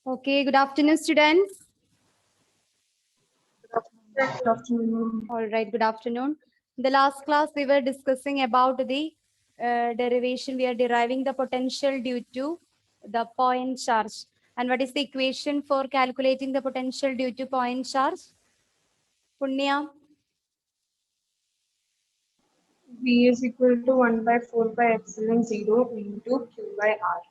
Okay, good afternoon, students. Good afternoon. All right, good afternoon. In the last class, we were discussing about the derivation. We are deriving the potential due to the point charge. And what is the equation for calculating the potential due to point charge? Punya? V is equal to 1 by 4 pi epsilon 0 into Q by R.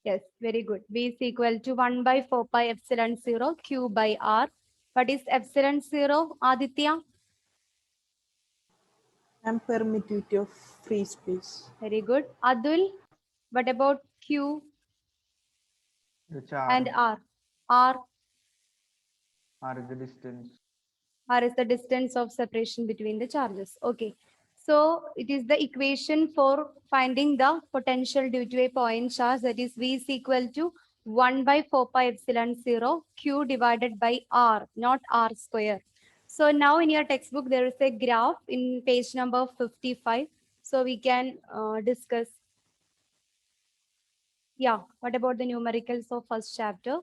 Yes, very good. V is equal to 1 by 4 pi epsilon 0 Q by R. What is epsilon 0, Aditya? Permittivity of free space. Very good. Adul, what about Q The charge and R? R or the distance. R is the distance of separation between the charges. Okay. So it is the equation for finding the potential due to a point charge, that is V is equal to 1 by 4 pi epsilon 0 Q divided by R, not R square. So now in your textbook, there is a graph in page number 55. So we can discuss. Yeah, what about the numericals of first chapter?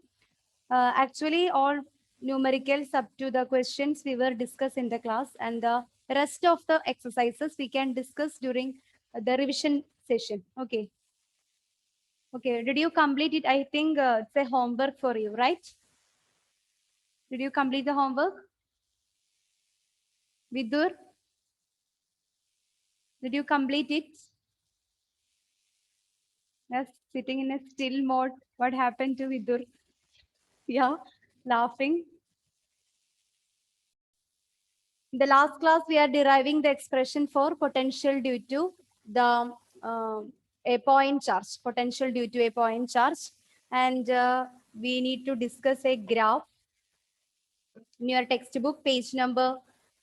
Actually, all numericals up to the questions we were discussed in the class, and the rest of the exercises we can discuss during the revision session. Okay. Okay. Did you complete it? I think it's a homework for you, right? Did you complete the homework? Vidur? Did you complete it? Yes, sitting in a still mode. What happened to Vidur? Yeah, laughing. In the last class, we are deriving the expression for potential due to the a point charge, potential due to a point charge. And we need to discuss a graph. In your textbook, page number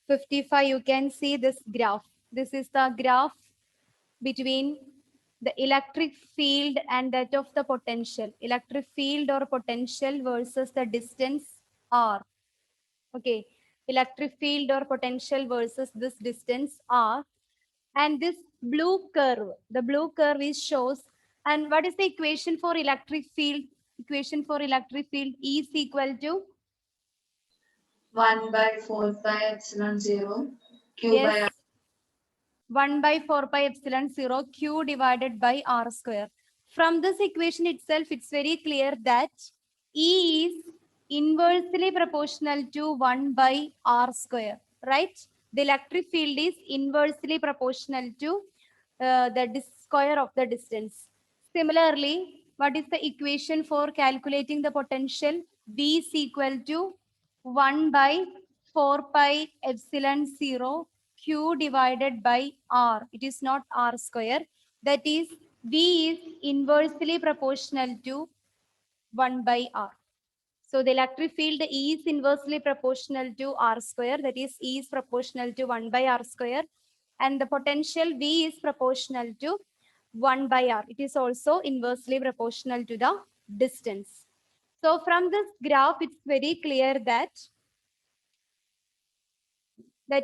55, you can see this graph. This is the graph between the electric field and that of the potential. Electric field or potential versus the distance r. Okay, electric field or potential versus this distance r, and this blue curve, the blue curve is shows. And what is the equation for electric field? Equation for electric field E is equal to 1 by 4 pi epsilon 0 Q by yes, R. 1 by 4 pi epsilon 0 Q divided by R square. From this equation itself, it's very clear that E is inversely proportional to 1 by R square, right? The electric field is inversely proportional to the square of the distance. Similarly, what is the equation for calculating the potential? V is equal to 1 by 4 pi epsilon 0 Q divided by R. It is not R square. That is, V is inversely proportional to 1 by R. So the electric field E is inversely proportional to R square. That is, E is proportional to 1 by R square. And the potential V is proportional to 1 by R. It is also inversely proportional to the distance. So from this graph, it's very clear that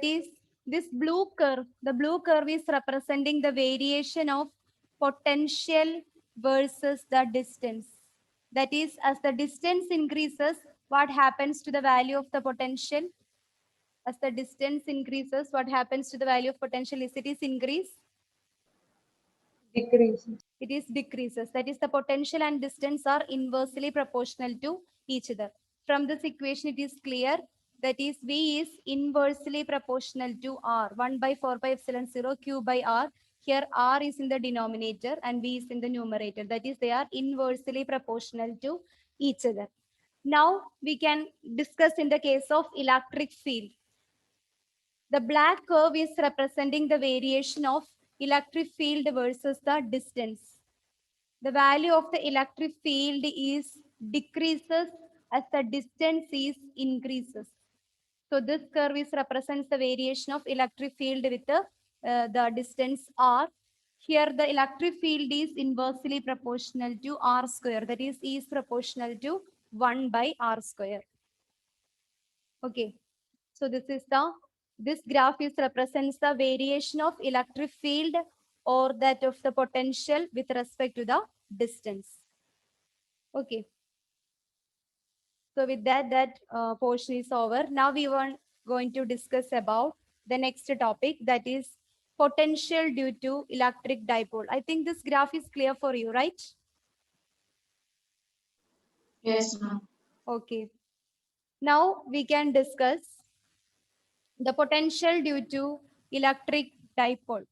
is this blue curve. The blue curve is representing the variation of potential versus the distance. That is, as the distance increases, what happens to the value of the potential? As the distance increases, what happens to the value of potential? Is it is increase? Decreases. It is decreases. That is, the potential and distance are inversely proportional to each other. From this equation, it is clear that is V is inversely proportional to R. 1 by 4 pi epsilon 0 Q by R. Here R is in the denominator and V is in the numerator. That is, they are inversely proportional to each other. Now we can discuss in the case of electric field. The black curve is representing the variation of electric field versus the distance. The value of the electric field is decreases as the distance is increases. So this curve is represents the variation of electric field with the distance r. Here the electric field is inversely proportional to r square. That is, E is proportional to 1 by r square. Okay. So this graph is represents the variation of electric field or that of the potential with respect to the distance. Okay. So with that, portion is over. Now we are going to discuss about the next topic, that is potential due to electric dipole. I think this graph is clear for you, right? Yes, ma'am. Okay. Now we can discuss the potential due to electric dipole.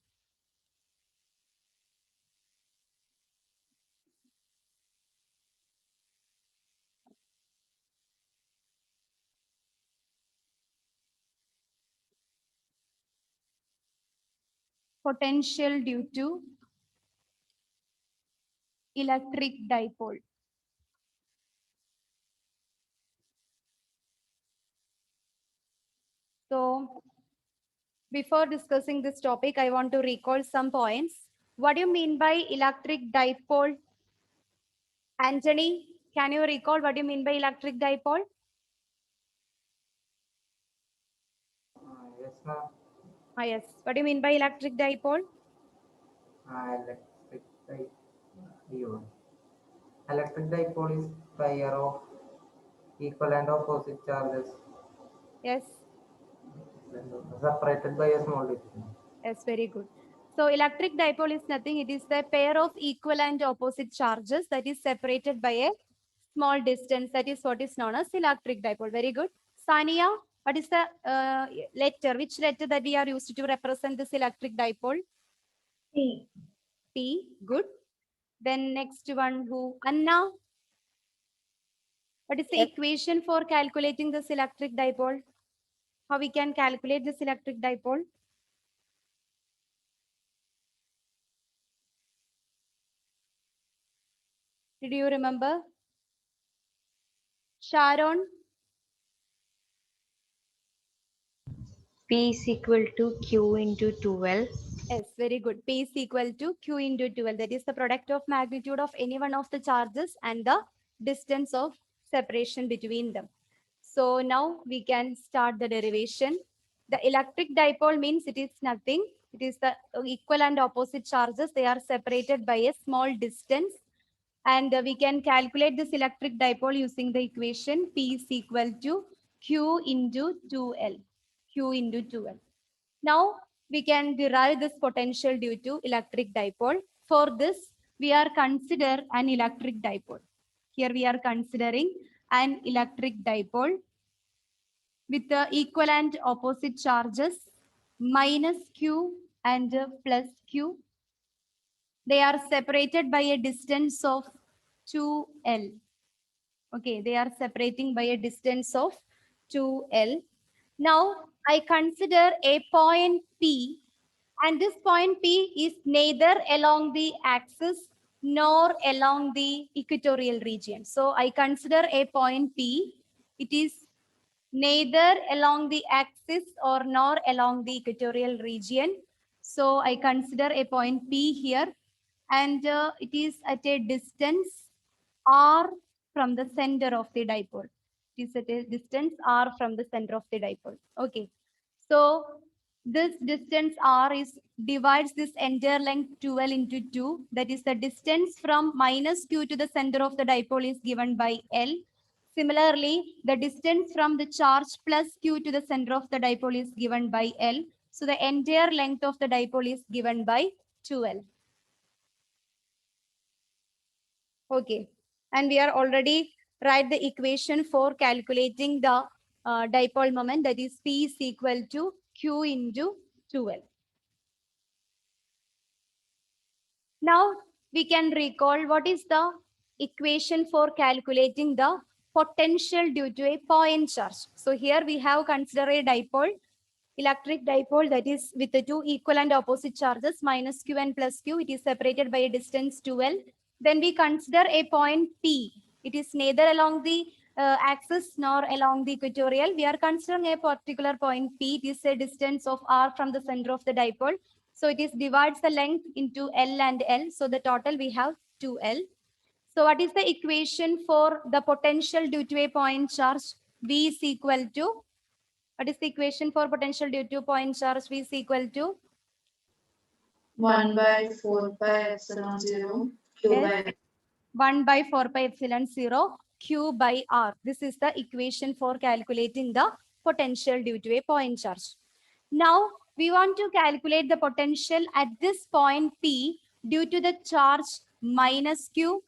Potential due to electric dipole. So before discussing this topic, I want to recall some points. What do you mean by electric dipole? Anthony, can you recall what you mean by electric dipole? Yes, ma'am. Yes. What do you mean by electric dipole? Electric dipole. Electric dipole is pair of equal and opposite charges Yes. separated by a small distance. Yes, very good. So electric dipole is nothing. It is the pair of equal and opposite charges that is separated by a small distance. That is what is known as electric dipole. Very good. Sania, what is the letter? Which letter that we are used to represent this electric dipole? P. P. Good. Then next one, who? Anna. What is the equation for calculating this electric dipole? How we can calculate this electric dipole? Did you remember? Sharon? P is equal to Q into 2L. Yes, very good. P is equal to Q into 12. That is the product of magnitude of any one of the charges and the distance of separation between them. So now we can start the derivation. The electric dipole means it is nothing. It is the equal and opposite charges. They are separated by a small distance. And we can calculate this electric dipole using the equation P is equal to Q into 2L. Q into 2L. Now we can derive this potential due to electric dipole. For this, we are consider an electric dipole. Here we are considering an electric dipole with the equal and opposite charges minus Q and plus Q. They are separated by a distance of 2L. Okay, they are separating by a distance of 2L. Now I consider a point P, and this point P is neither along the axis nor along the equatorial region. So I consider a point P. It is neither along the axis or nor along the equatorial region. So I consider a point P here, and it is at a distance R from the center of the dipole. It is at a distance R from the center of the dipole. Okay. So this distance R is divides this entire length 12 into 2. That is the distance from minus Q to the center of the dipole is given by L. Similarly, the distance from the charge plus Q to the center of the dipole is given by L. So the entire length of the dipole is given by 2L. Okay. And we are already write the equation for calculating the dipole moment, that is P is equal to Q into 2L. Now we can recall what is the equation for calculating the potential due to a point charge. So here we have considered a dipole, electric dipole, that is with the two equal and opposite charges minus Q and plus Q. It is separated by a distance 2L. Then we consider a point P. It is neither along the axis nor along the equatorial. We are considering a particular point P. It is a distance of R from the center of the dipole. So it is divides the length into L and L. So the total we have 2L. So what is the equation for the potential due to a point charge? V is equal to, what is the equation for potential due to point charge? V is equal to 1 by 4 pi epsilon 0 Q Yes. by 1 by 4 pi epsilon 0 Q by R. This is the equation for calculating the potential due to a point charge. Now we want to calculate the potential at this point P due to the charge minus Q,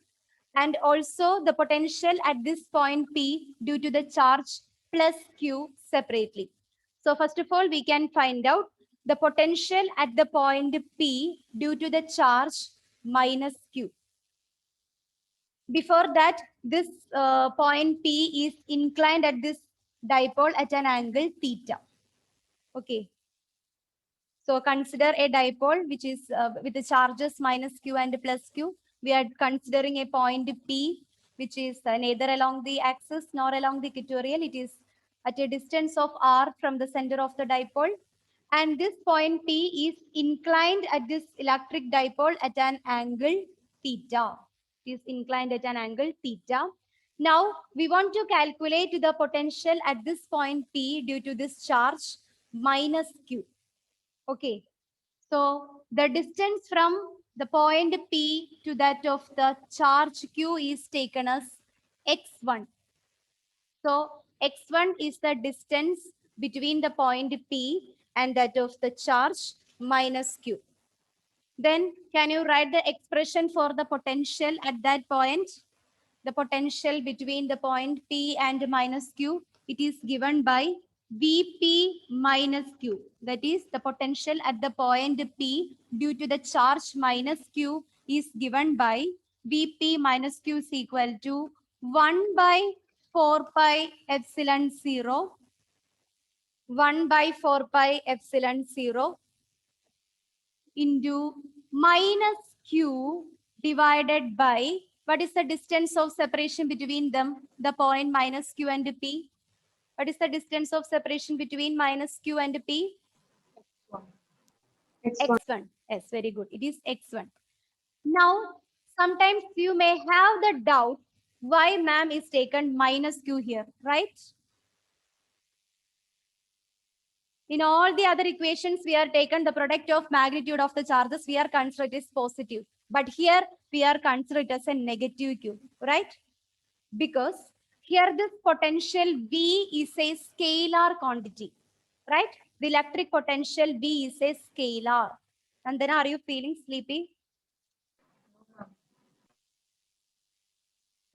and also the potential at this point P due to the charge plus Q separately. So first of all, we can find out the potential at the point P due to the charge minus Q. Before that, this point P is inclined at this dipole at an angle theta. Okay. So consider a dipole which is with the charges minus Q and plus Q. We are considering a point P which is neither along the axis nor along the equatorial. It is at a distance of R from the center of the dipole. And this point P is inclined at this electric dipole at an angle theta. It is inclined at an angle theta. Now we want to calculate the potential at this point P due to this charge minus Q. Okay, so the distance from the point P to that of the charge Q is taken as x1. So x1 is the distance between the point P and that of the charge minus Q. Then can you write the expression for the potential at that point? The potential between the point P and minus Q, it is given by Vp minus Q. That is the potential at the point P due to the charge minus Q is given by Vp minus Q is equal to 1 by 4 pi epsilon 0, 1 by 4 pi epsilon 0 into minus Q divided by, what is the distance of separation between them? The point minus Q and P. What is the distance of separation between minus Q and P? X1. X1. Yes, very good. It is X1. Now, sometimes you may have the doubt why ma'am is taken minus Q here, right? In all the other equations, we are taken the product of magnitude of the charges, we are considered as positive. But here we are considered as a negative Q, right? Because here this potential V is a scalar quantity, right? The electric potential V is a scalar. And then are you feeling sleepy?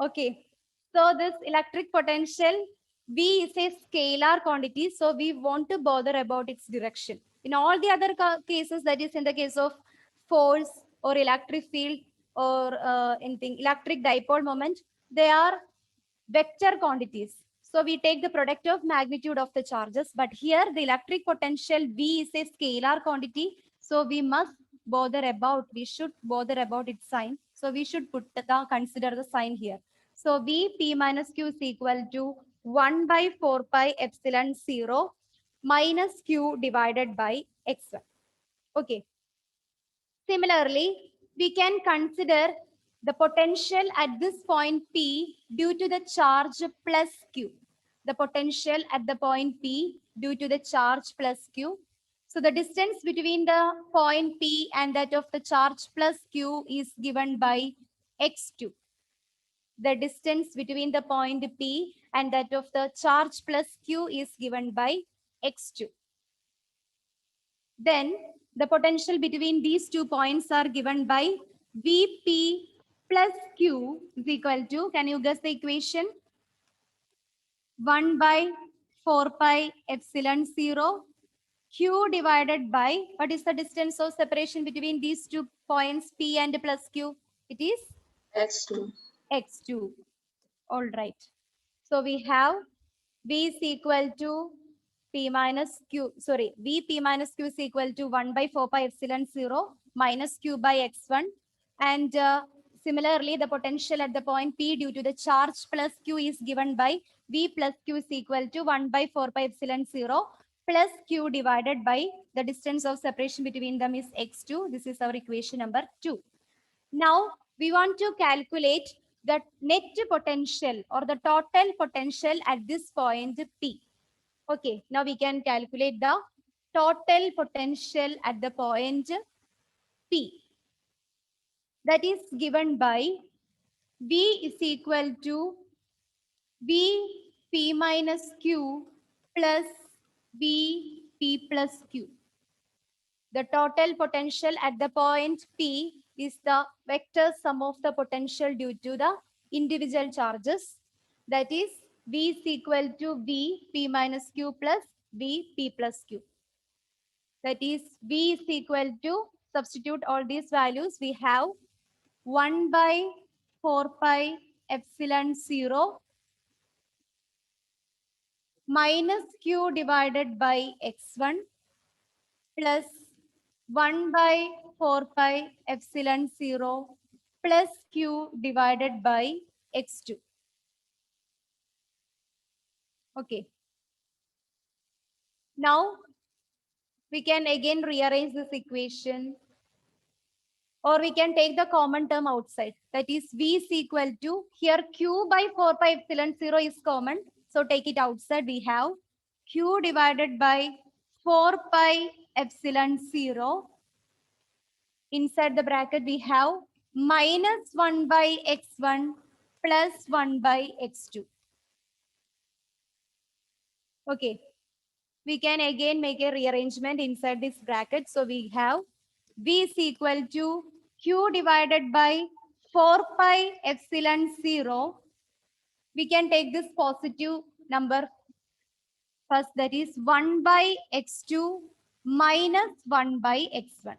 Okay. So this electric potential V is a scalar quantity. So we want to bother about its direction. In all the other cases, that is in the case of force or electric field or anything, electric dipole moment, they are vector quantities. So we take the product of magnitude of the charges, but here the electric potential V is a scalar quantity. So we must we should bother about its sign. So we should consider the sign here. So Vp minus Q is equal to 1 by 4 pi epsilon 0 minus Q divided by x1. Okay. Similarly, we can consider the potential at this point P due to the charge plus Q. The potential at the point P due to the charge plus Q. So the distance between the point P and that of the charge plus Q is given by x2. The distance between the point P and that of the charge plus Q is given by x2. Then the potential between these 2 points are given by Vp plus Q is equal to, can you guess the equation? 1 by 4 pi epsilon 0 Q divided by, what is the distance of separation between these 2 points P and plus Q? It is X2. x2. All right. So we have V is equal to P minus Q, sorry, Vp minus Q is equal to 1 by 4 pi epsilon 0 minus Q by x1. And similarly, the potential at the point P due to the charge plus Q is given by V plus Q is equal to 1 by 4 pi epsilon 0 plus Q divided by the distance of separation between them is x2. This is our equation number 2. Now we want to calculate the net potential or the total potential at this point P. Okay, now we can calculate the total potential at the point P. That is given by V is equal to V P minus Q plus V P plus Q. The total potential at the point P is the vector sum of the potential due to the individual charges. That is V is equal to V P minus Q plus V P plus Q. That is V is equal to, substitute all these values, we have 1 by 4 pi epsilon 0 minus Q divided by x1 plus 1 by 4 pi epsilon 0 plus Q divided by x2. Okay. Now we can again rearrange this equation, or we can take the common term outside. That is V is equal to, here Q by 4 pi epsilon 0 is common. So take it outside. We have Q divided by 4 pi epsilon 0. Inside the bracket, we have minus 1 by x1 plus 1 by x2. Okay. We can again make a rearrangement inside this bracket. So we have V is equal to Q divided by 4 pi epsilon 0. We can take this positive number first, that is 1 by x2 minus 1 by x1.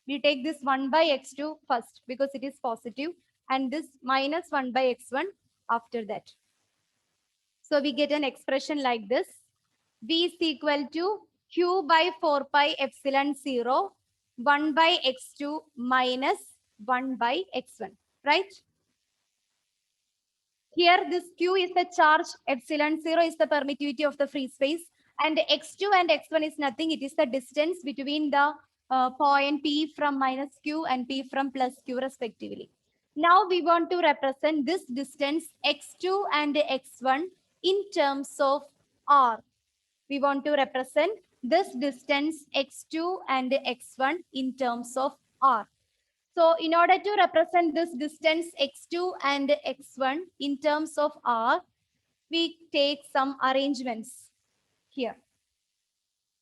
We take this 1 by x2 first because it is positive, and this minus 1 by x1 after that. So we get an expression like this. V is equal to Q by 4 pi epsilon 0, 1 by x2 minus 1 by x1, right? Here this Q is the charge, epsilon 0 is the permittivity of the free space, and x2 and x1 is nothing. It is the distance between the point P from minus Q and P from plus Q respectively. Now we want to represent this distance x2 and x1 in terms of R. We want to represent this distance x2 and x1 in terms of R. So in order to represent this distance x2 and x1 in terms of R, we take some arrangements here.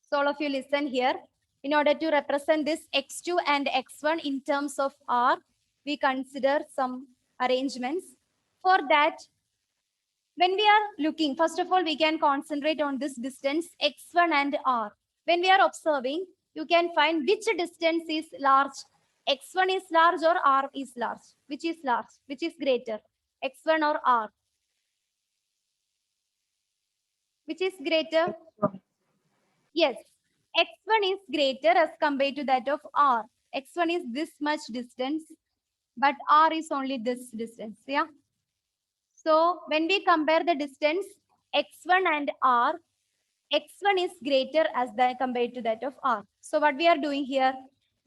So all of you listen here. In order to represent this x2 and x1 in terms of R, we consider some arrangements. For that, when we are looking, first of all, we can concentrate on this distance x1 and R. When we are observing, you can find which distance is large. X1 is large or R is large. Which is large? Which is greater? X1 or R? Which is greater? Yes. X1 is greater as compared to that of R. X1 is this much distance, but R is only this distance. Yeah. So when we compare the distance x1 and R, x1 is greater as compared to that of R. So what we are doing here,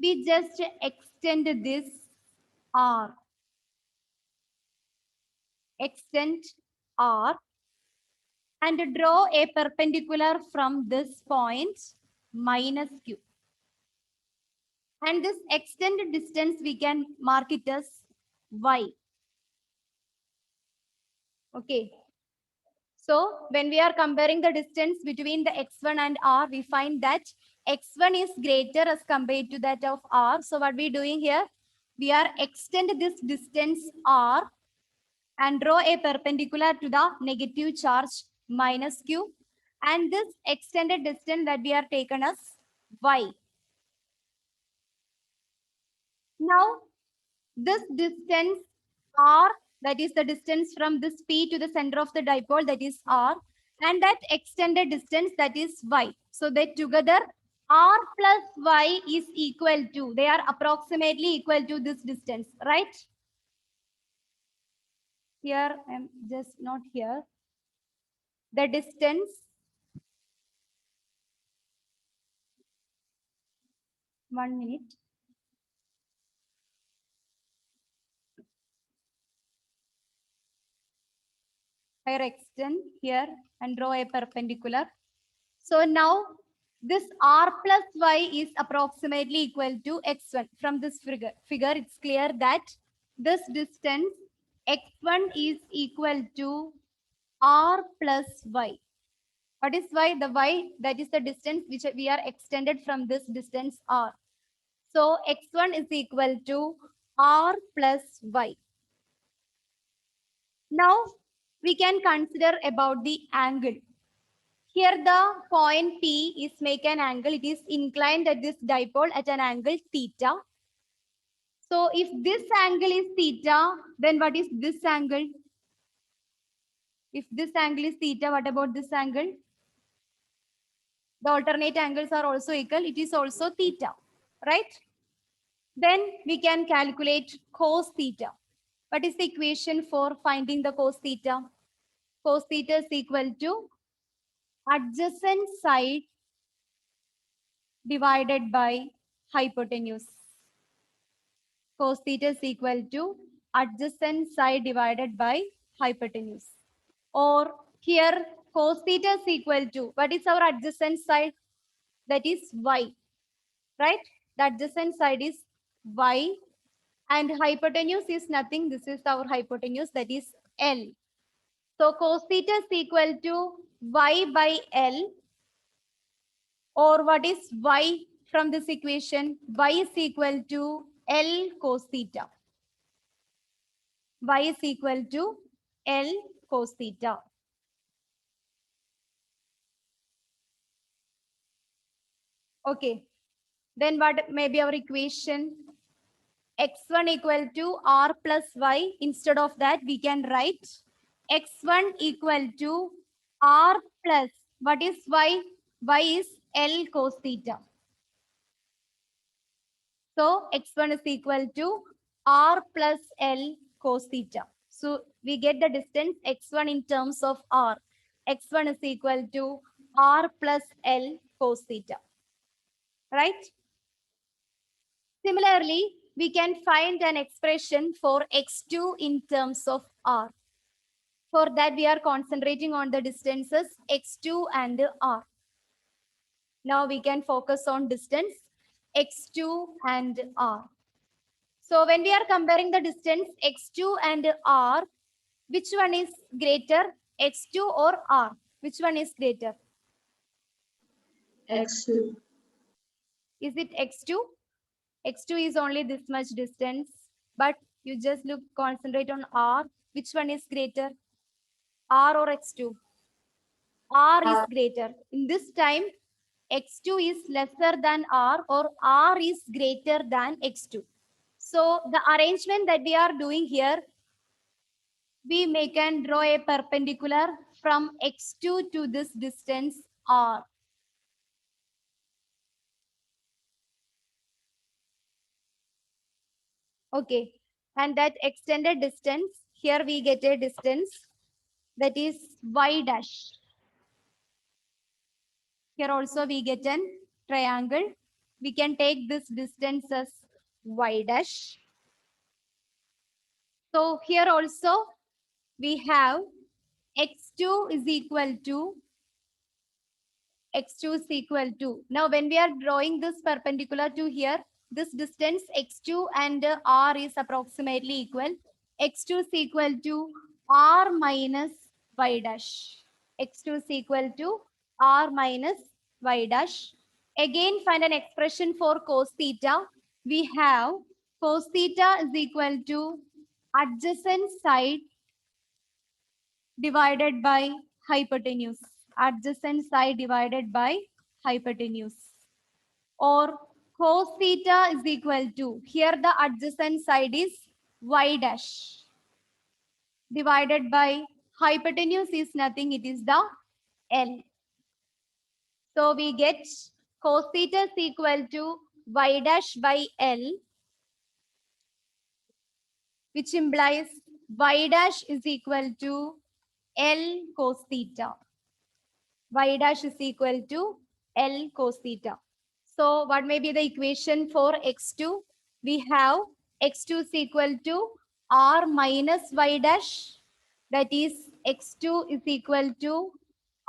we just extend this R. Extend R and draw a perpendicular from this point minus Q. And this extended distance, we can mark it as Y. Okay. So when we are comparing the distance between the x1 and R, we find that x1 is greater as compared to that of R. So what we are doing here, we are extend this distance R and draw a perpendicular to the negative charge minus Q. And this extended distance that we are taken as Y. Now, this distance R, that is the distance from this P to the center of the dipole, that is R, and that extended distance, that is Y. So that together R plus Y is equal to, they are approximately equal to this distance, right? Here, I'm just not here. The distance one minute. I extend here and draw a perpendicular. So now this R plus Y is approximately equal to x1. From this figure, it's clear that this distance x1 is equal to r plus y. What is y? The y, that is the distance which we are extended from this distance r. So x1 is equal to r plus y. Now we can consider about the angle. Here the point P is make an angle. It is inclined at this dipole at an angle theta. So if this angle is theta, then what is this angle? If this angle is theta, what about this angle? The alternate angles are also equal. It is also theta, right? Then we can calculate cos theta. What is the equation for finding the cos theta? Cos theta is equal to adjacent side divided by hypotenuse. Cos theta is equal to adjacent side divided by hypotenuse. Or here cos theta is equal to, what is our adjacent side? That is y, right? The adjacent side is y and hypotenuse is nothing. This is our hypotenuse, that is L. So cos theta is equal to y by L, or what is y from this equation? Y is equal to L cos theta. Y is equal to L cos theta. Okay, then what may be our equation? X1 equal to R plus Y. Instead of that, we can write X1 equal to R plus, what is Y? Y is L cos theta. So X1 is equal to R plus L cos theta. So we get the distance X1 in terms of R. X1 is equal to R plus L cos theta. Right? Similarly, we can find an expression for x2 in terms of r. For that, we are concentrating on the distances x2 and r. Now we can focus on distance x2 and r. So when we are comparing the distance x2 and r, which one is greater, x2 or r? Which one is greater? X2. Is it x2? X2 is only this much distance, but you just concentrate on R. Which one is greater? R or X2? R is greater. In this time, X2 is lesser than R, or R is greater than X2. So the arrangement that we are doing here, we can draw a perpendicular from X2 to this distance R. Okay, and that extended distance, here we get a distance that is y dash. Here also we get an triangle. We can take this distance as y dash. So here also we have x2 is equal to Now when we are drawing this perpendicular to here, this distance x2 and r is approximately equal. X2 is equal to r minus y dash. X2 is equal to r minus y dash. Again, find an expression for cos theta. We have cos theta is equal to adjacent side divided by hypotenuse. Adjacent side divided by hypotenuse. Or cos theta is equal to, here the adjacent side is y dash divided by hypotenuse is nothing, it is the L. So we get cos theta is equal to y dash by L, which implies y dash is equal to L cos theta. Y dash is equal to L cos theta. So what may be the equation for x2? We have x2 is equal to r minus y dash. That is x2 is equal to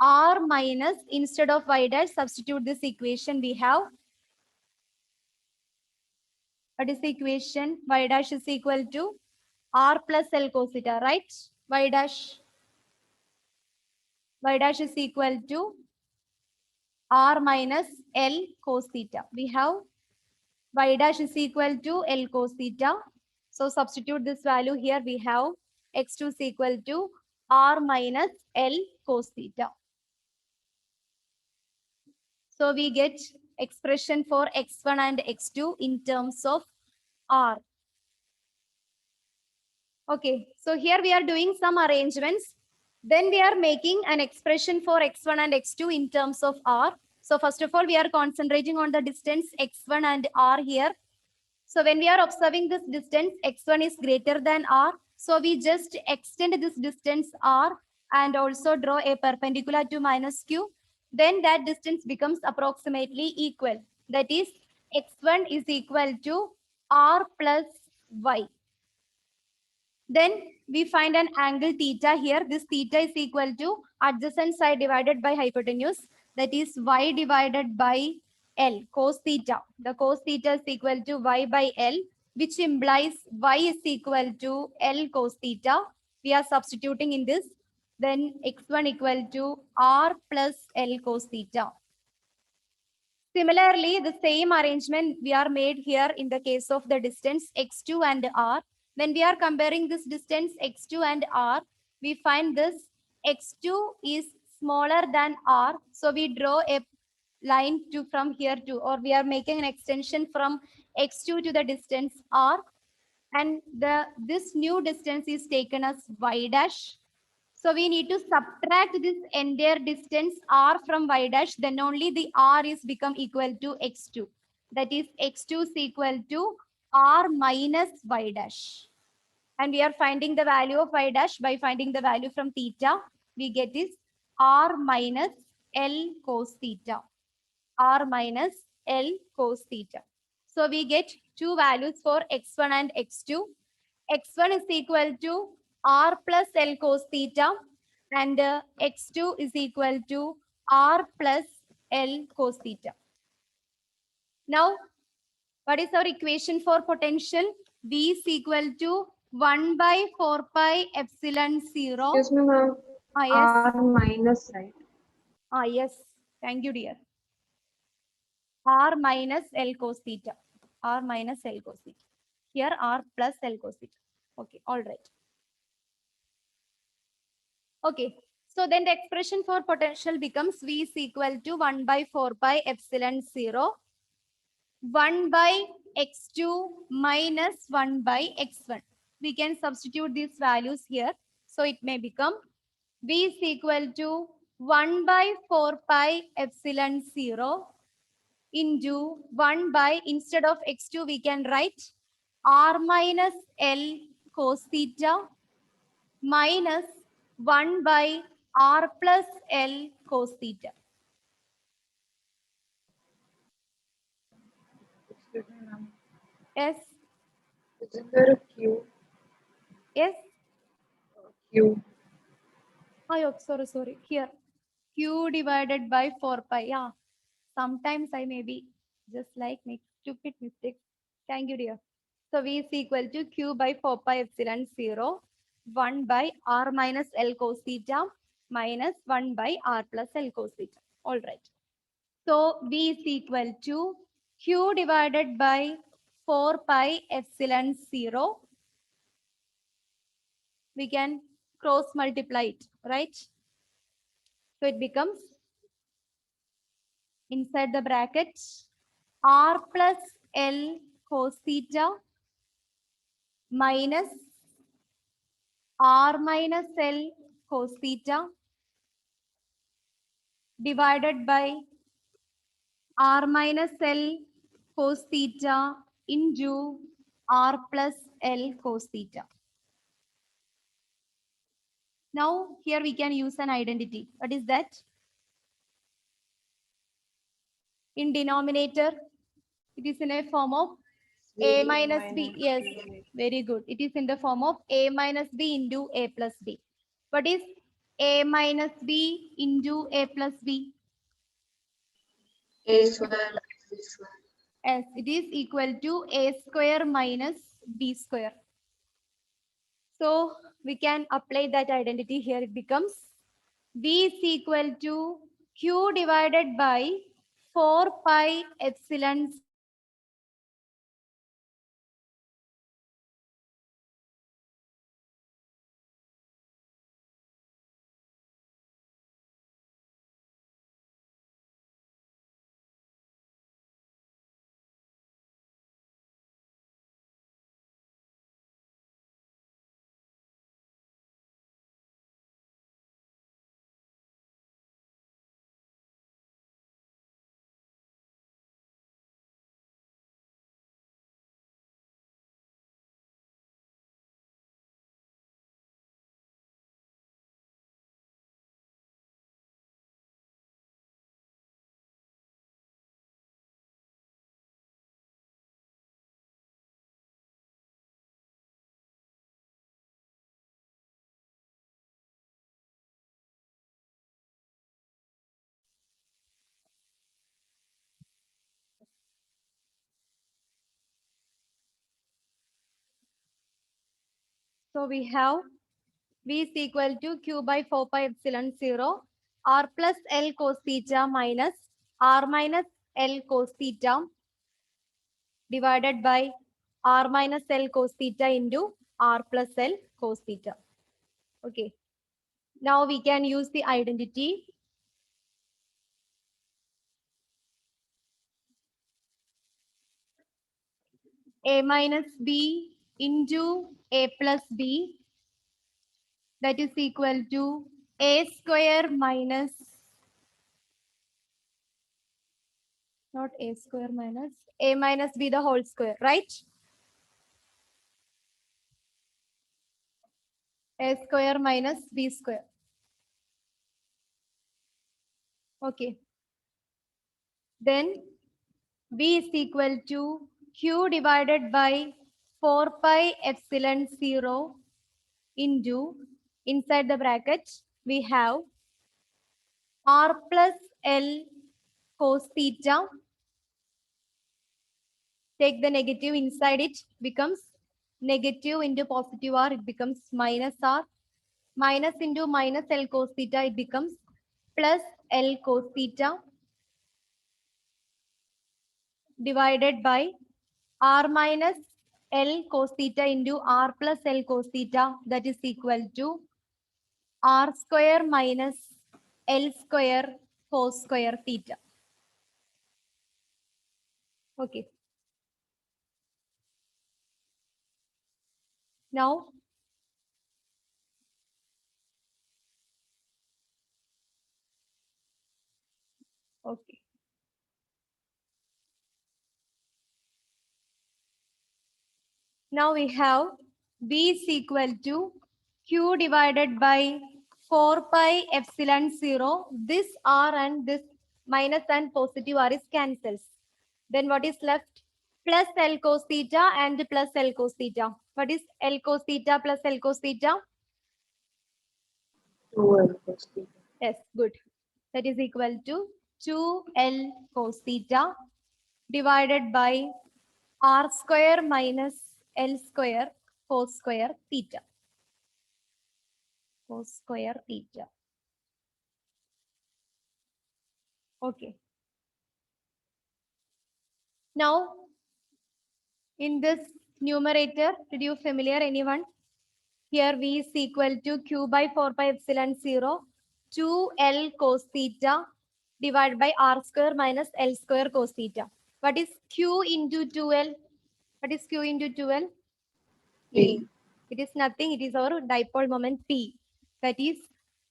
r minus, instead of y dash, substitute this equation. We have, what is the equation? Y dash is equal to r plus L cos theta, right? Y dash. y dash is equal to r minus L cos theta. We have y dash is equal to L cos theta. So substitute this value here. We have x2 is equal to r minus L cos theta. So we get expression for x1 and x2 in terms of r. Okay, so here we are doing some arrangements. Then we are making an expression for x1 and x2 in terms of r. So first of all, we are concentrating on the distance x1 and r here. So when we are observing this distance, x1 is greater than r. So we just extend this distance r and also draw a perpendicular to minus q. Then that distance becomes approximately equal. That is, x1 is equal to r plus y. Then we find an angle theta here. This theta is equal to adjacent side divided by hypotenuse. That is y divided by L, cos theta. The cos theta is equal to y by L, which implies y is equal to L cos theta. We are substituting in this. Then x1 equal to r plus L cos theta. Similarly, the same arrangement we are made here in the case of the distance x2 and r. When we are comparing this distance x2 and r, we find this x2 is smaller than r. So we draw a line to from here to, or we are making an extension from x2 to the distance r. And this new distance is taken as y dash. So we need to subtract this entire distance r from y dash, then only the r is become equal to x2. That is x2 is equal to r minus y dash. And we are finding the value of y dash by finding the value from theta. We get is r minus L cos theta. R minus L cos theta. So we get two values for x1 and x2. x1 is equal to r plus L cos theta and x2 is equal to r plus L cos theta. Now, what is our equation for potential? V is equal to 1 by 4 pi epsilon 0. Excuse me, ma'am. Yes. R minus, right? Yes. Thank you, dear. R minus L cos theta. R minus L cos theta. Here R plus L cos theta. Okay, all right. Okay, so then the expression for potential becomes V is equal to 1 by 4 pi epsilon 0. 1 by x2 minus 1 by x1. We can substitute these values here. So it may become V is equal to 1 by 4 pi epsilon 0 into 1 by, instead of x2, we can write r minus L cos theta minus 1 by r plus L cos theta. Excuse me, ma'am. Yes, Isn't there a Q? yes. Q. Oh, sorry. Here, q divided by 4 pi. Yeah, sometimes I may be just like make stupid mistakes. Thank you, dear. So V is equal to q by 4 pi epsilon 0, 1 by r minus L cos theta minus 1 by r plus L cos theta. All right. So V is equal to q divided by 4 pi epsilon 0. We can cross multiply it, right? So it becomes inside the bracket r plus L cos theta minus r minus L cos theta divided by r minus L cos theta into r plus L cos theta. Now here we can use an identity. What is that? In denominator, it is in a form of a minus b. Yes, very good. It is in the form of a minus b into a plus b. What is a minus b into a plus b? A square minus B square. Yes, it is equal to a square minus b square. So we can apply that identity here. It becomes V is equal to Q divided by 4 pi epsilon So we have V is equal to Q by 4 pi epsilon 0 R plus L cos theta minus R minus L cos theta divided by R minus L cos theta into R plus L cos theta. Okay. Now we can use the identity. A minus B into A plus B, that is equal to A square minus, not A square minus, A minus B the whole square, right? A square minus B square. Okay. Then B is equal to Q divided by 4 pi epsilon 0 into, inside the bracket, we have R plus L cos theta. Take the negative inside it, becomes negative into positive R, it becomes minus R. Minus into minus L cos theta, it becomes plus L cos theta divided by R minus L cos theta into R plus L cos theta, that is equal to R square minus L square cos square theta. Okay. Now, okay. Now we have B is equal to Q divided by 4 pi epsilon 0. This R and this minus and positive R is cancels. Then what is left? Plus L cos theta and plus L cos theta. What is L cos theta plus L cos theta? 2L cos theta. Yes, good. That is equal to 2L cos theta divided by R square minus L square cos square theta. Cos square theta. Okay. Now, in this numerator, did you familiar anyone? Here V is equal to Q by 4 pi epsilon 0, 2L cos theta divided by R square minus L square cos theta. What is Q into 2L? What is Q into 2L? P. It is nothing. It is our dipole moment P. That is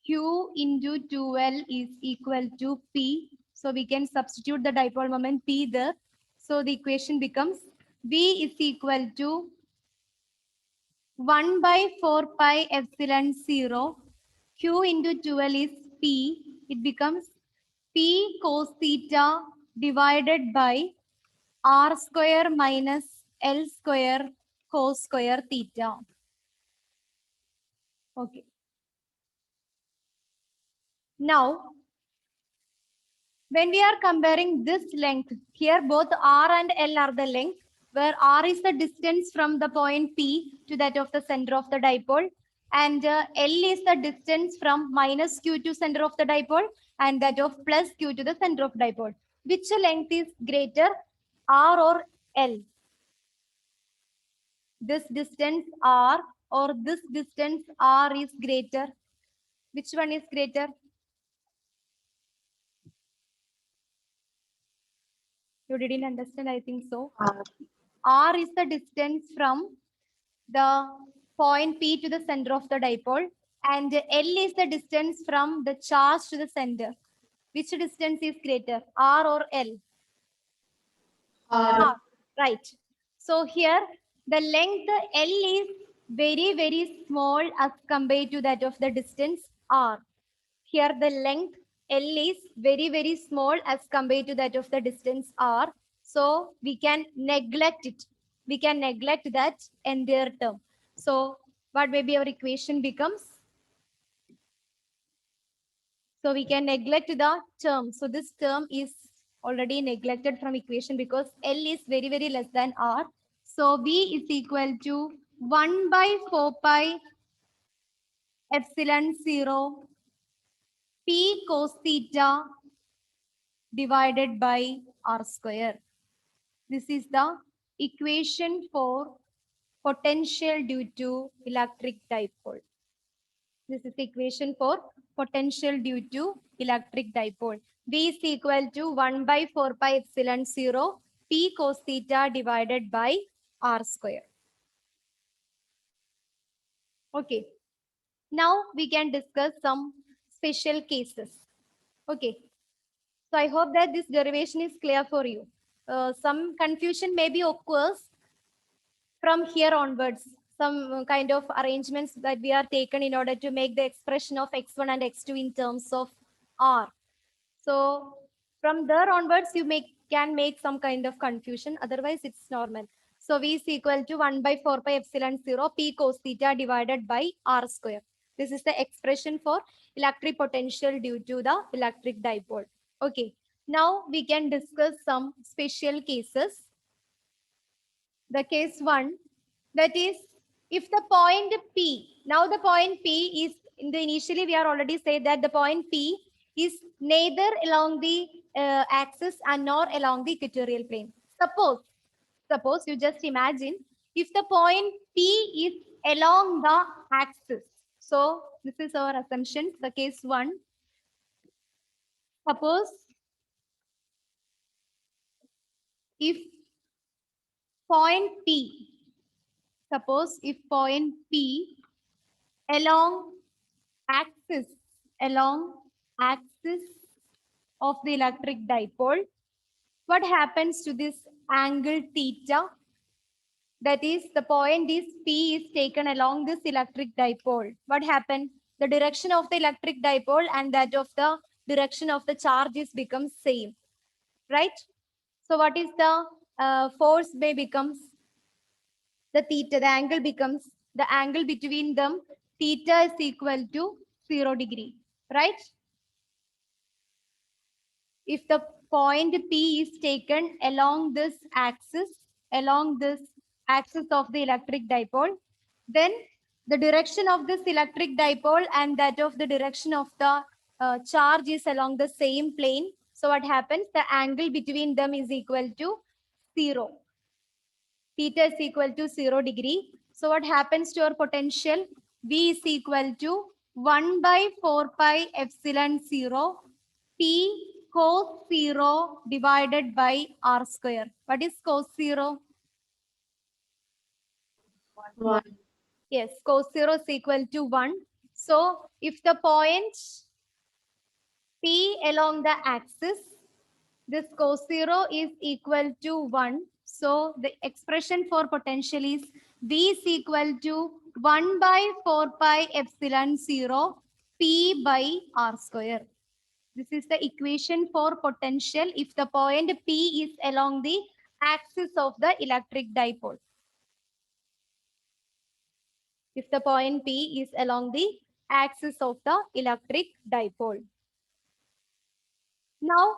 Q into 2L is equal to P. So we can substitute the dipole moment P there. So the equation becomes V is equal to 1 by 4 pi epsilon 0. Q into 2L is P. It becomes P cos theta divided by R square minus L square cos square theta. Okay. Now, when we are comparing this length, here both R and L are the length, where R is the distance from the point P to that of the center of the dipole, And L is the distance from minus Q to center of the dipole and that of plus Q to the center of dipole. Which length is greater, R or L? This distance R or this distance R is greater. Which one is greater? You didn't understand, I think so. R is the distance from the point P to the center of the dipole and L is the distance from the charge to the center. Which distance is greater, R or L? R. Right. So here the length L is very, very small as compared to that of the distance R. Here the length L is very, very small as compared to that of the distance R. So we can neglect it. We can neglect that entire term. So what maybe our equation becomes? So we can neglect the term. So this term is already neglected from equation because L is very, very less than R. So V is equal to 1 by 4 pi epsilon 0 P cos theta divided by R square. This is the equation for potential due to electric dipole. This is the equation for potential due to electric dipole. V is equal to 1 by 4 pi epsilon 0 P cos theta divided by R square. Okay. Now we can discuss some special cases. Okay. So I hope that this derivation is clear for you. Some confusion maybe occurs from here onwards. Some kind of arrangements that we are taken in order to make the expression of x1 and x2 in terms of R. So from there onwards, you can make some kind of confusion. Otherwise, it's normal. So V is equal to 1 by 4 pi epsilon 0 P cos theta divided by R square. This is the expression for electric potential due to the electric dipole. Okay. Now we can discuss some special cases. The case 1, that is if the point P, now the point P is in the initially we are already said that the point P is neither along the axis and nor along the equatorial plane. Suppose you just imagine if the point P is along the axis. So this is our assumption, the case 1. Suppose if point P, suppose if point P along axis of the electric dipole, what happens to this angle theta? That is, the point is P is taken along this electric dipole. What happened? The direction of the electric dipole and that of the direction of the charges becomes same, right? So what is the force may becomes? The theta, the angle becomes, the angle between them, theta is equal to 0 degree, right? If the point P is taken along this axis of the electric dipole, then the direction of this electric dipole and that of the direction of the charge is along the same plane. So what happens? The angle between them is equal to 0. Theta is equal to 0 degree. So what happens to our potential? V is equal to 1 by 4 pi epsilon 0 P cos 0 divided by R square. What is cos 0? 1. Yes, cos 0 is equal to 1. So if the point P along the axis, this cos 0 is equal to 1. So the expression for potential is V is equal to 1 by 4 pi epsilon 0 P by R square. This is the equation for potential if the point P is along the axis of the electric dipole. If the point P is along the axis of the electric dipole. Now,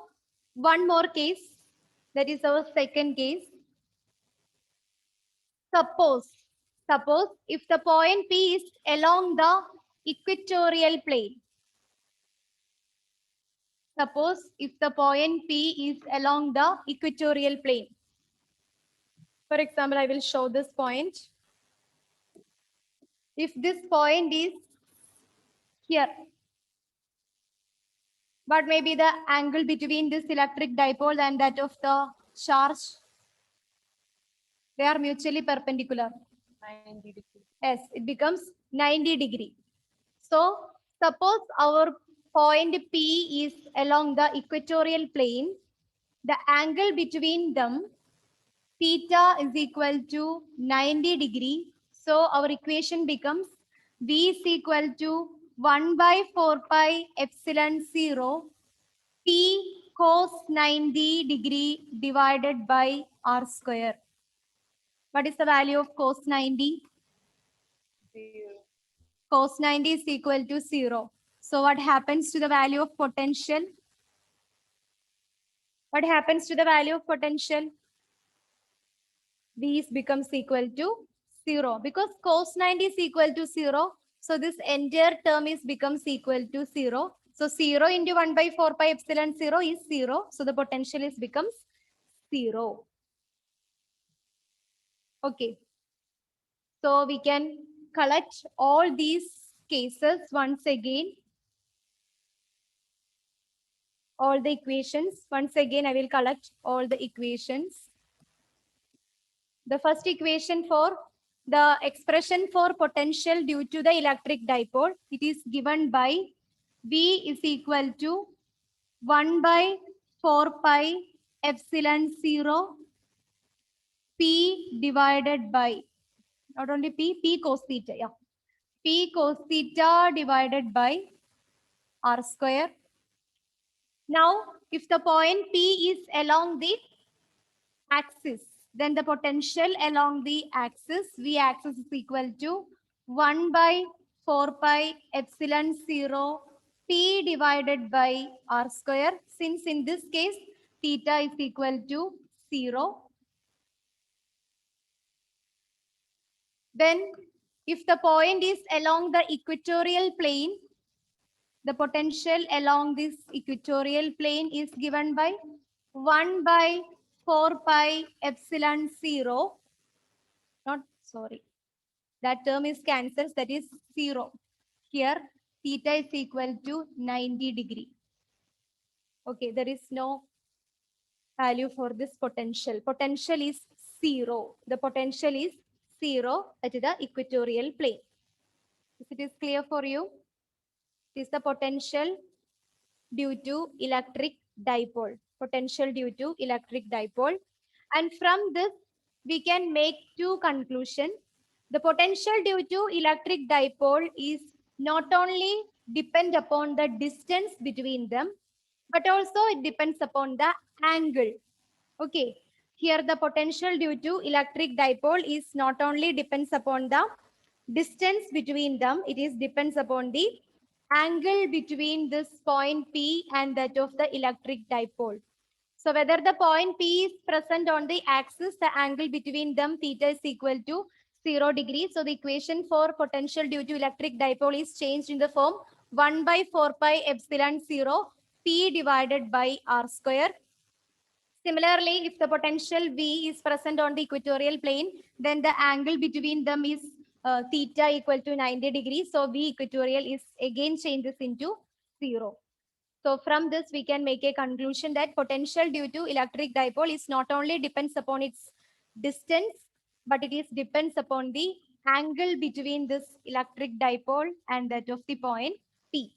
one more case. That is our second case. Suppose Suppose if the point P is along the equatorial plane. Suppose if the point P is along the equatorial plane. For example, I will show this point. If this point is here, what may be the angle between this electric dipole and that of the charge? They are mutually perpendicular. 90 degrees. Yes, it becomes 90 degree. So suppose our point P is along the equatorial plane. The angle between them, theta is equal to 90 degree. So our equation becomes V is equal to 1 by 4 pi epsilon 0 P cos 90 degree divided by R square. What is the value of cos 90? Cos 90 is equal to 0. So what happens to the value of potential? What happens to the value of potential? V becomes equal to 0 because cos 90 is equal to 0. So this entire term becomes equal to 0. So 0 into 1 by 4 pi epsilon 0 is 0. So the potential becomes 0. Okay. So we can collect all these cases once again. All the equations. Once again, I will collect all the equations. The first equation for the expression for potential due to the electric dipole, it is given by V is equal to 1 by 4 pi epsilon 0 P divided by, not only P cos theta, yeah. P cos theta divided by R square. Now, if the point P is along the axis, then the potential along the axis, V axis is equal to 1 by 4 pi epsilon 0 P divided by R square. Since in this case, theta is equal to 0. Then if the point is along the equatorial plane, the potential along this equatorial plane is given by 1 by 4 pi epsilon 0. Not, sorry. That term is cancelled, that is 0. Here, theta is equal to 90 degree. Okay, there is no value for this potential. Potential is 0. The potential is 0 at the equatorial plane. If it is clear for you, it is the potential due to electric dipole. Potential due to electric dipole. And from this, we can make two conclusions. The potential due to electric dipole is not only depend upon the distance between them, but also it depends upon the angle. Okay, here the potential due to electric dipole is not only depends upon the distance between them, it is depends upon the angle between this point P and that of the electric dipole. So whether the point P is present on the axis, the angle between them theta is equal to 0 degree. So the equation for potential due to electric dipole is changed in the form 1 by 4 pi epsilon 0 P divided by R square. Similarly, if the potential V is present on the equatorial plane, then the angle between them is theta equal to 90 degrees. So V equatorial is again changes into 0. So from this, we can make a conclusion that potential due to electric dipole is not only depends upon its distance, but it is depends upon the angle between this electric dipole and that of the point P.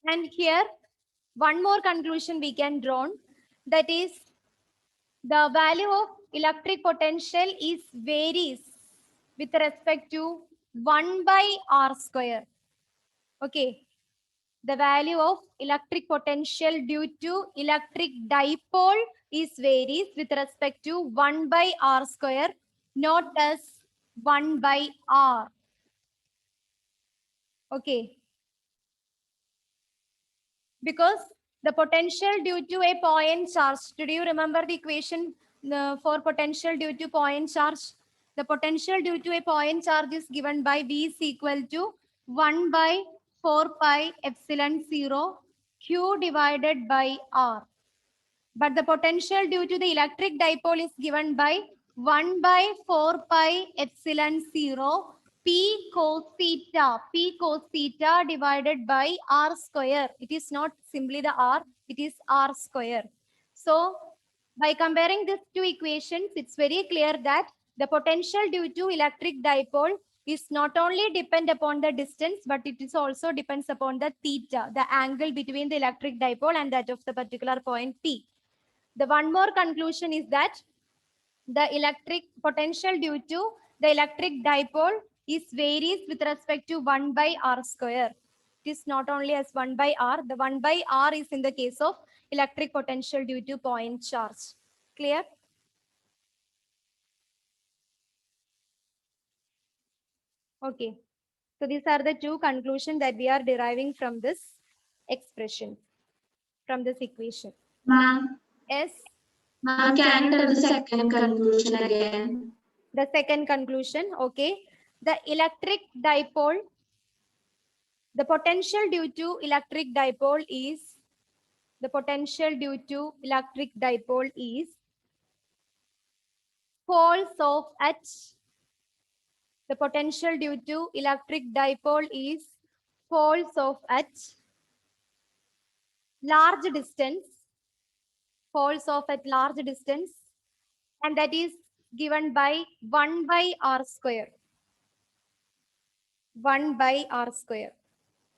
And here, one more conclusion we can draw, that is the value of electric potential is varies with respect to 1 by R square. Okay, the value of electric potential due to electric dipole is varies with respect to 1 by R square, not as 1 by R. Okay. Because the potential due to a point charge, do you remember the equation for potential due to point charge, the potential due to a point charge is given by V is equal to 1 by 4 pi epsilon 0 Q divided by R. But the potential due to the electric dipole is given by 1 by 4 pi epsilon 0 P cos theta divided by R square. It is not simply the R, it is R square. So by comparing these two equations, it's very clear that the potential due to electric dipole is not only depend upon the distance, but it is also depends upon the theta, the angle between the electric dipole and that of the particular point P. The one more conclusion is that the electric potential due to the electric dipole is varies with respect to 1 by R square. It is not only as 1 by R. The 1 by R is in the case of electric potential due to point charge. Clear? Okay. So these are the two conclusions that we are deriving from this expression, from this equation. Ma'am, Yes. ma'am, can you tell the second conclusion again? The second conclusion, okay. The electric dipole, the potential due to electric dipole is, the potential due to electric dipole is poles of H. The potential due to electric dipole is poles of H, large distance, poles of at large distance, and that is given by 1 by R square. 1 by R square.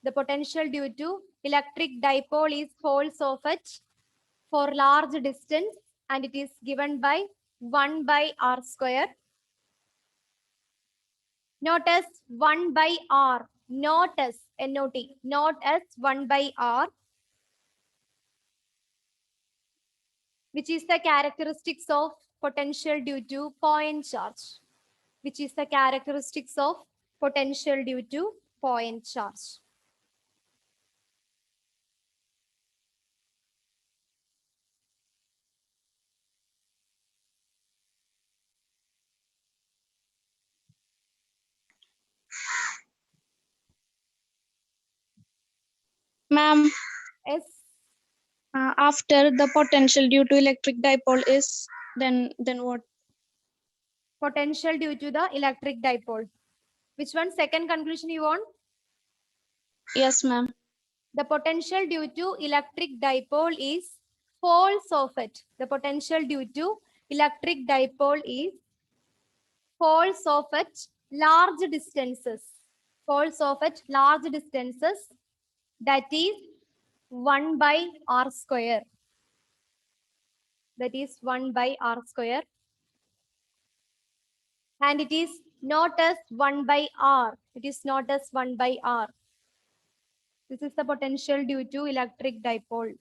The potential due to electric dipole is poles of H for large distance, and it is given by 1 by R square. Not as 1 by R, not as NOT, not as 1 by R, which is the characteristics of potential due to point charge, which is the characteristics of potential due to point charge. Ma'am, Yes, after the potential due to electric dipole is then what? potential due to the electric dipole. Which one? Second conclusion you want? Yes, ma'am. The potential due to electric dipole is poles of it. The potential due to electric dipole is poles of it large distances. Poles of it large distances, that is 1 by R square. That is 1 by R square. And it is not as 1 by R. It is not as 1 by R. This is the potential due to electric dipole.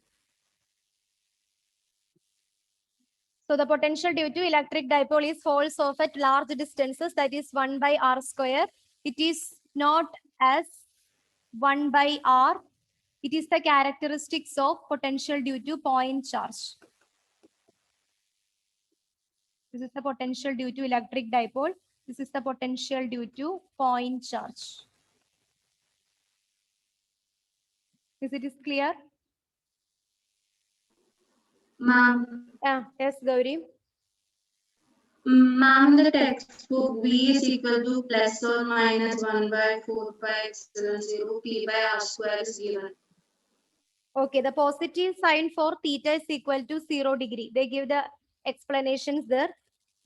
So the potential due to electric dipole is poles of at large distances, that is 1 by R square. It is not as 1 by R. It is the characteristics of potential due to point charge. This is the potential due to electric dipole. This is the potential due to point charge. Is it clear? Ma'am, Yes, Gauri. ma'am, in the textbook, V is equal to plus or minus 1 by 4 pi epsilon 0 P by R square is given. Okay, the positive sign for theta is equal to 0 degree. They give the explanations there.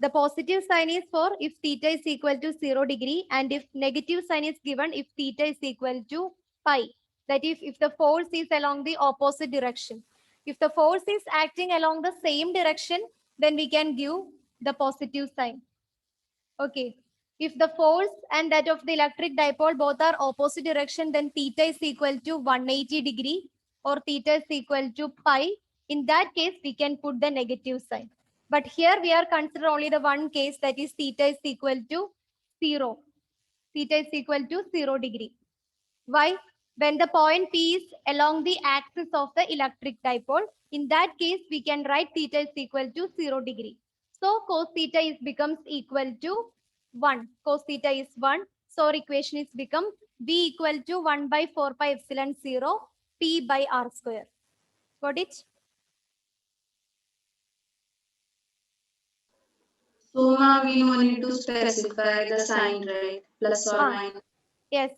The positive sign is for if theta is equal to 0 degree, and if negative sign is given if theta is equal to pi. That is, if the force is along the opposite direction. If the force is acting along the same direction, then we can give the positive sign. Okay. If the force and that of the electric dipole both are opposite direction, then theta is equal to 180 degree or theta is equal to pi. In that case, we can put the negative sign. But here we are considering only the one case, that is theta is equal to 0. Theta is equal to 0 degree. Why? When the point P is along the axis of the electric dipole, in that case, we can write theta is equal to 0 degree. So cos theta is becomes equal to 1. Cos theta is 1. So our equation is become V equal to 1 by 4 pi epsilon 0 P by R square. Got it? So ma, we no need to specify the sign, right? Plus or Ah. minus. Yes,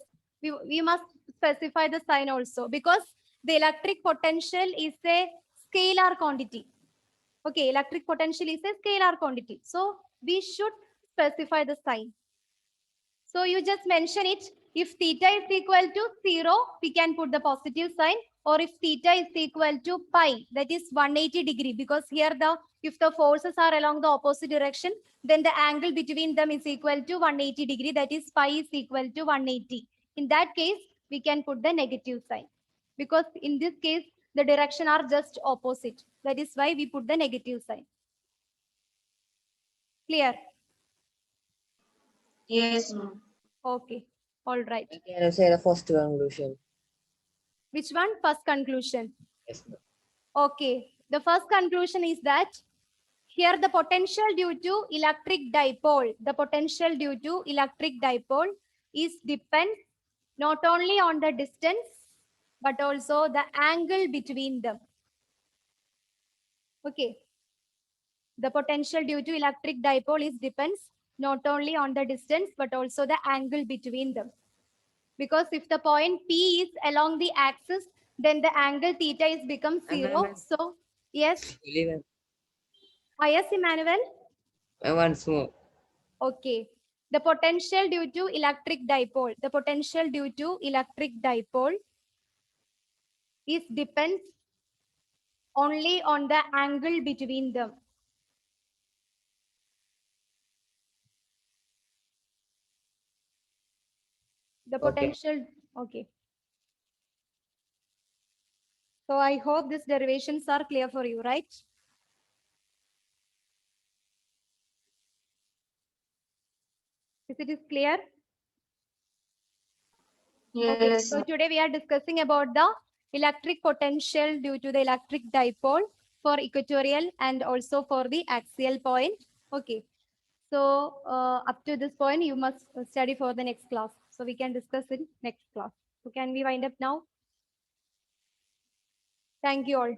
we must specify the sign also because the electric potential is a scalar quantity. Okay, electric potential is a scalar quantity. So we should specify the sign. So you just mention it. If theta is equal to 0, we can put the positive sign. Or if theta is equal to pi, that is 180 degree. Because here if the forces are along the opposite direction, then the angle between them is equal to 180 degree. That is pi is equal to 180. In that case, we can put the negative sign. Because in this case, the direction are just opposite. That is why we put the negative sign. Clear? Yes, ma'am. Okay. All right. Can I say the first conclusion? Which one? First conclusion. Yes, ma'am. Okay. The first conclusion is that here the potential due to electric dipole, is depends not only on the distance, but also the angle between them. Okay. The potential due to electric dipole is depends not only on the distance, but also the angle between them. Because if the point P is along the axis, then the angle theta is become 0. ma'am. So, yes. Really, Yes, Emmanuel. ma'am. Once more. Okay. The potential due to electric dipole. The potential due to electric dipole is depends only on the angle between them. The potential, okay. So I hope these derivations are clear for you, right? Is it clear? Okay, Yes, so ma'am. today we are discussing about the electric potential due to the electric dipole for equatorial and also for the axial point. Okay, so up to this point, you must study for the next class. So we can discuss in next class. So can we wind up now? Thank you all.